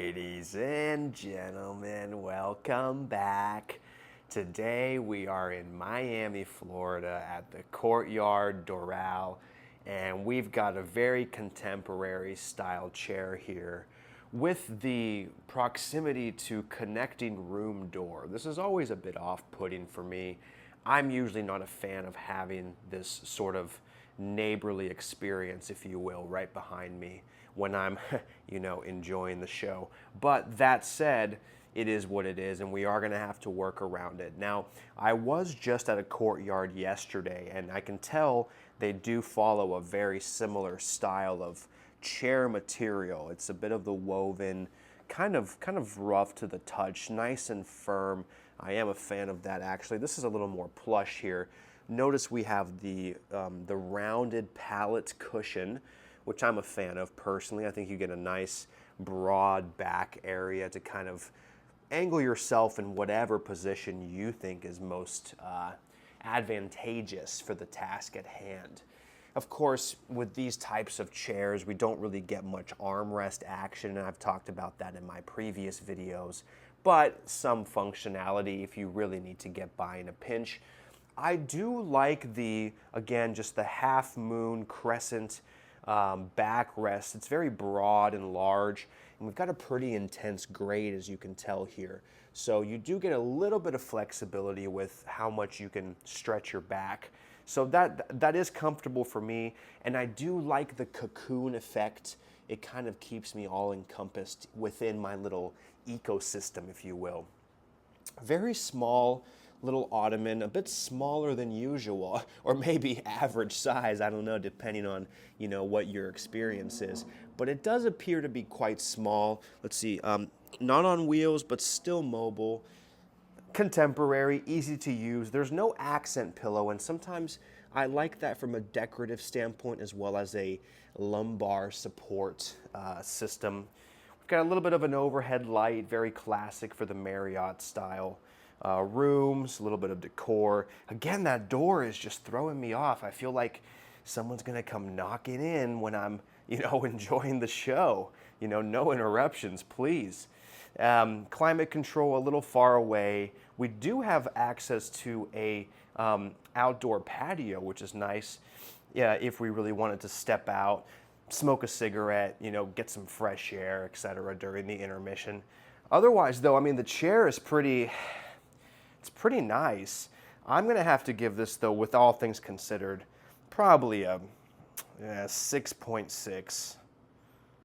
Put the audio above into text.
Ladies and gentlemen, welcome back. Today we are in Miami, Florida at the Courtyard Doral, and we've got a very contemporary style chair here with the proximity to connecting room door. This is always a bit off-putting for me. I'm usually not a fan of having this sort of neighborly experience, if you will, right behind me when I'm, enjoying the show. But that said, it is what it is, and we are gonna have to work around it. Now, I was just at a Courtyard yesterday, and I can tell they do follow a very similar style of chair material. It's a bit of the woven, kind of rough to the touch, nice and firm. I am a fan of that, actually. This is a little more plush here. Notice we have the rounded pallet cushion, which I'm a fan of personally. I think you get a nice broad back area to kind of angle yourself in whatever position you think is most advantageous for the task at hand. Of course, with these types of chairs, we don't really get much armrest action, and I've talked about that in my previous videos, but some functionality if you really need to get by in a pinch. I do like again, just the half moon crescent backrest. It's very broad and large, and we've got a pretty intense grade, as you can tell here. So you do get a little bit of flexibility with how much you can stretch your back. So that is comfortable for me, and I do like the cocoon effect. It kind of keeps me all encompassed within my little ecosystem, if you will. Very small little ottoman, a bit smaller than usual, or maybe average size, I don't know, depending on, what your experience is. But it does appear to be quite small. Let's see, not on wheels, but still mobile. Contemporary, easy to use. There's no accent pillow, and sometimes I like that from a decorative standpoint as well as a lumbar support system. We've got a little bit of an overhead light, very classic for the Marriott style. Rooms, a little bit of decor. Again, that door is just throwing me off. I feel like someone's gonna come knocking in when I'm, enjoying the show. No interruptions, please. Climate control a little far away. We do have access to a outdoor patio, which is nice. Yeah, if we really wanted to step out, smoke a cigarette, get some fresh air, etc. during the intermission. Otherwise, though, the chair is it's pretty nice. I'm gonna have to give this, though, with all things considered, probably a 6.6.